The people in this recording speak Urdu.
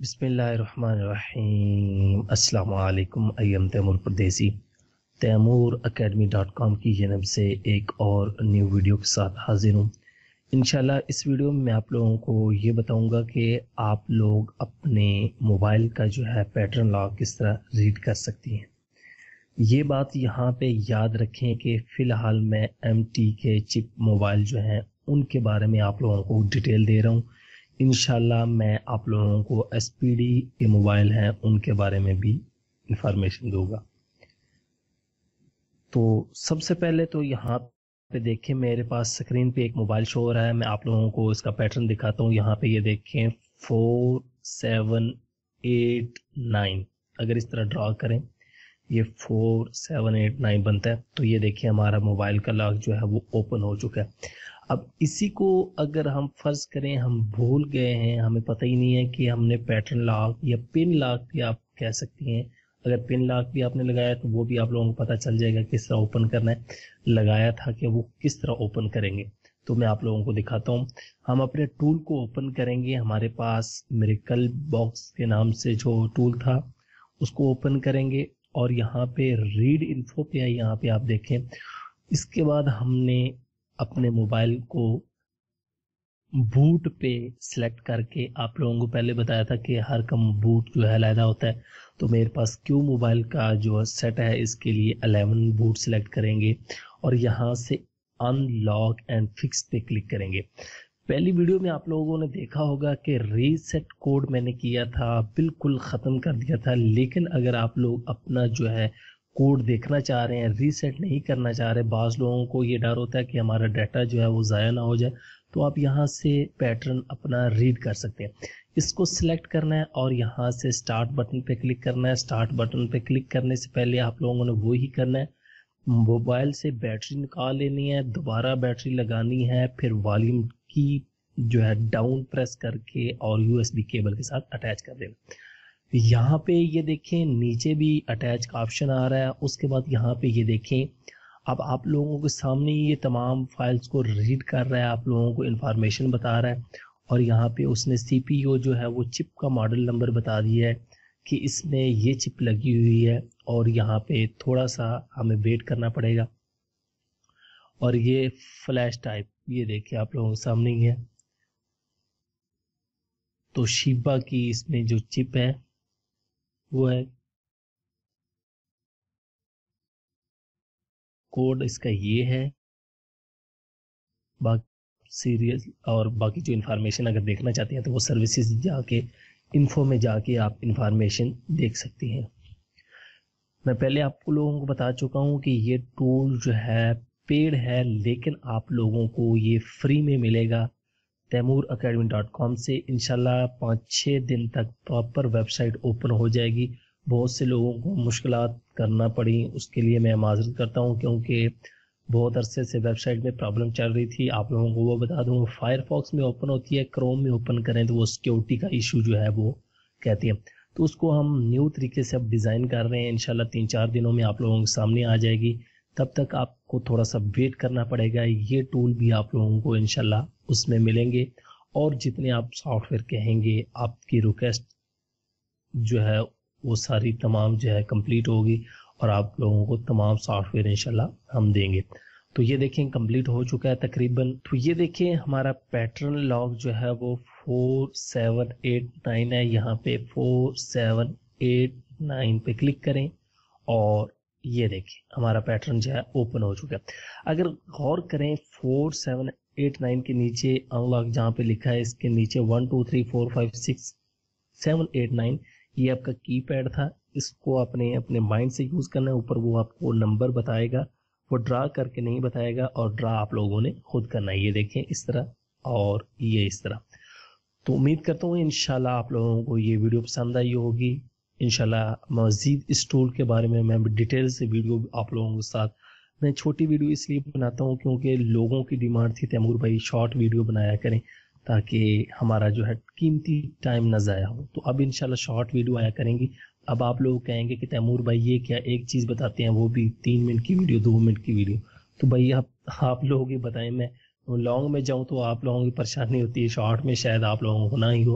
بسم اللہ الرحمن الرحیم۔ السلام علیکم، ایم تیمور پردیسی تیمور academy.com کی جانب سے ایک اور نیو ویڈیو کے ساتھ حاضر ہوں۔ انشاءاللہ اس ویڈیو میں آپ لوگوں کو یہ بتاؤں گا کہ آپ لوگ اپنے موبائل کا جو ہے پیٹرن لاک کس طرح ریڈ کر سکتی ہیں۔ یہ بات یہاں پہ یاد رکھیں کہ فی الحال میں ایم ٹی کے چپ موبائل جو ہیں ان کے بارے میں آپ لوگوں کو ڈیٹیل دے رہا ہوں۔ انشاءاللہ میں آپ لوگوں کو ایس پی ڈی کے موبائل ہیں ان کے بارے میں بھی انفارمیشن دوں گا۔ تو سب سے پہلے تو یہاں پہ دیکھیں، میرے پاس سکرین پہ ایک موبائل شو ہو رہا ہے، میں آپ لوگوں کو اس کا پیٹرن دکھاتا ہوں۔ یہاں پہ یہ دیکھیں 4789، اگر اس طرح ڈرا کریں یہ 4789 بنتا ہے۔ تو یہ دیکھیں ہمارا موبائل کا لاک جو ہے وہ اوپن ہو چکا ہے۔ اب اسی کو اگر ہم فرض کریں ہم بھول گئے ہیں، ہمیں پتہ ہی نہیں ہے کہ ہم نے پیٹرن لاک یا پن لاک بھی آپ کہہ سکتی ہیں، اگر پن لاک بھی آپ نے لگایا تو وہ بھی آپ لوگوں کو پتہ چل جائے گا کس طرح اوپن کرنا ہے، لگایا تھا کہ وہ کس طرح اوپن کریں گے۔ تو میں آپ لوگوں کو دکھاتا ہوں۔ ہم اپنے ٹول کو اوپن کریں گے، ہمارے پاس میریکل باکس کے نام سے جو ٹول تھا اس کو اوپن کریں گے، اور یہاں پہ ریڈ انفو پہ ہے، یہاں پہ آپ دیکھیں۔ اس کے بعد ہم نے اپنے موبائل کو بوٹ پہ سلیکٹ کر کے، آپ لوگوں کو پہلے بتایا تھا کہ ہر کم بوٹ جو ہے علیحدہ ہوتا ہے، تو میرے پاس کیو موبائل کا جو سیٹ ہے اس کے لیے 11 بوٹ سلیکٹ کریں گے، اور یہاں سے ان لاک اینڈ فکس پہ کلک کریں گے۔ پہلی ویڈیو میں آپ لوگوں نے دیکھا ہوگا کہ ریسیٹ کوڈ میں نے کیا تھا، بالکل ختم کر دیا تھا، لیکن اگر آپ لوگ اپنا جو ہے کوڈ دیکھنا چاہ رہے ہیں، ریسیٹ نہیں کرنا چاہ رہے، بعض لوگوں کو یہ ڈر ہوتا ہے کہ ہمارا ڈیٹا جو ہے وہ ضائع نہ ہو جائے، تو آپ یہاں سے پیٹرن اپنا ریڈ کر سکتے ہیں۔ اس کو سلیکٹ کرنا ہے اور یہاں سے سٹارٹ بٹن پہ کلک کرنا ہے۔ سٹارٹ بٹن پہ کلک کرنے سے پہلے آپ لوگوں نے وہی کرنا ہے، موبائل سے بیٹری نکال لینی ہے، دوبارہ بیٹری لگانی ہے، پھر والیوم کی جو ہے ڈاؤن پریس کر کے اور یو ایس بی کیبل کے ساتھ اٹیچ کر دینا۔ یہاں پہ یہ دیکھیں نیچے بھی اٹیچ کا آپشن آ رہا ہے، اس کے بعد یہاں پہ یہ دیکھیں اب آپ لوگوں کے سامنے یہ تمام فائلز کو ریڈ کر رہا ہے، آپ لوگوں کو انفارمیشن بتا رہا ہے، اور یہاں پہ اس نے سی پی یو جو ہے وہ چپ کا ماڈل نمبر بتا دیا ہے کہ اس میں یہ چپ لگی ہوئی ہے، اور یہاں پہ تھوڑا سا ہمیں ویٹ کرنا پڑے گا۔ اور یہ فلیش ٹائپ یہ دیکھیں آپ لوگوں کے سامنے ہی ہے، تو شیبا کی اس میں جو چپ ہے وہ ہے، کوڈ اس کا یہ ہے، باقی سیریل اور باقی جو انفارمیشن اگر دیکھنا چاہتے ہیں تو وہ سروسز جا کے انفو میں جا کے آپ انفارمیشن دیکھ سکتی ہیں۔ میں پہلے آپ کو لوگوں کو بتا چکا ہوں کہ یہ ٹول جو ہے پیڈ ہے، لیکن آپ لوگوں کو یہ فری میں ملے گا تیمور academy.com سے۔ انشاءاللہ 5-6 دن تک پراپر ویب سائٹ اوپن ہو جائے گی۔ بہت سے لوگوں کو مشکلات کرنا پڑی، اس کے لیے میں معذرت کرتا ہوں، کیونکہ بہت عرصے سے ویب سائٹ میں پرابلم چل رہی تھی۔ آپ لوگوں کو وہ بتا دوں، فائر فاکس میں اوپن ہوتی ہے، کروم میں اوپن کریں تو وہ سیکیورٹی کا ایشو جو ہے وہ کہتی ہے، تو اس کو ہم نیو طریقے سے اب ڈیزائن کر رہے ہیں۔ انشاءاللہ 3-4 دنوں میں آپ لوگوں کے سامنے آ جائے گی، تب تک آپ کو تھوڑا سا ویٹ کرنا پڑے گا۔ یہ ٹول بھی آپ لوگوں کو انشاءاللہ اس میں ملیں گے، اور جتنے آپ سافٹ ویئر کہیں گے آپ کی ریکویسٹ جو ہے وہ ساری تمام جو ہے کمپلیٹ ہوگی، اور آپ لوگوں کو تمام سافٹ ویئر انشاءاللہ ہم دیں گے۔ تو یہ دیکھیں کمپلیٹ ہو چکا ہے تقریباً۔ تو یہ دیکھیں ہمارا پیٹرن لاک جو ہے وہ 4789 ہے، یہاں پہ 4789 پہ کلک کریں، اور یہ دیکھیں ہمارا پیٹرن جو ہے اوپن ہو چکا ہے۔ اگر غور کریں 4789 کے نیچے ان لاک جہاں پہ لکھا ہے، اس کے نیچے 1 2 3 4 5 6 7 8 9 یہ آپ کا کی پیڈ تھا، اس کو اپنے مائنڈ سے یوز کرنا ہے۔ اوپر وہ آپ کو نمبر بتائے گا، وہ ڈرا کر کے نہیں بتائے گا، اور ڈرا آپ لوگوں نے خود کرنا ہے۔ یہ دیکھیں اس طرح، اور یہ اس طرح۔ تو امید کرتا ہوں انشاءاللہ آپ لوگوں کو یہ ویڈیو پسند آئی ہوگی۔ انشاءاللہ مزید اس ٹول کے بارے میں ڈیٹیل سے ویڈیو آپ لوگوں کے ساتھ، میں چھوٹی ویڈیو اس لیے بناتا ہوں کیونکہ لوگوں کی ڈیمانڈ تھی تیمور بھائی شارٹ ویڈیو بنایا کریں تاکہ ہمارا جو ہے قیمتی ٹائم نہ ضائع ہو۔ تو اب انشاءاللہ شارٹ ویڈیو آیا کریں گی۔ اب آپ لوگ کہیں گے کہ تیمور بھائی یہ کیا ایک چیز بتاتے ہیں، وہ بھی 3 منٹ کی ویڈیو، 2 منٹ کی ویڈیو، تو بھائی آپ لوگ ہی بتائیں، میں لانگ میں جاؤں تو آپ لوگوں کی پریشانی ہوتی ہے، شارٹ میں شاید آپ لوگوں کو نہ ہی ہو،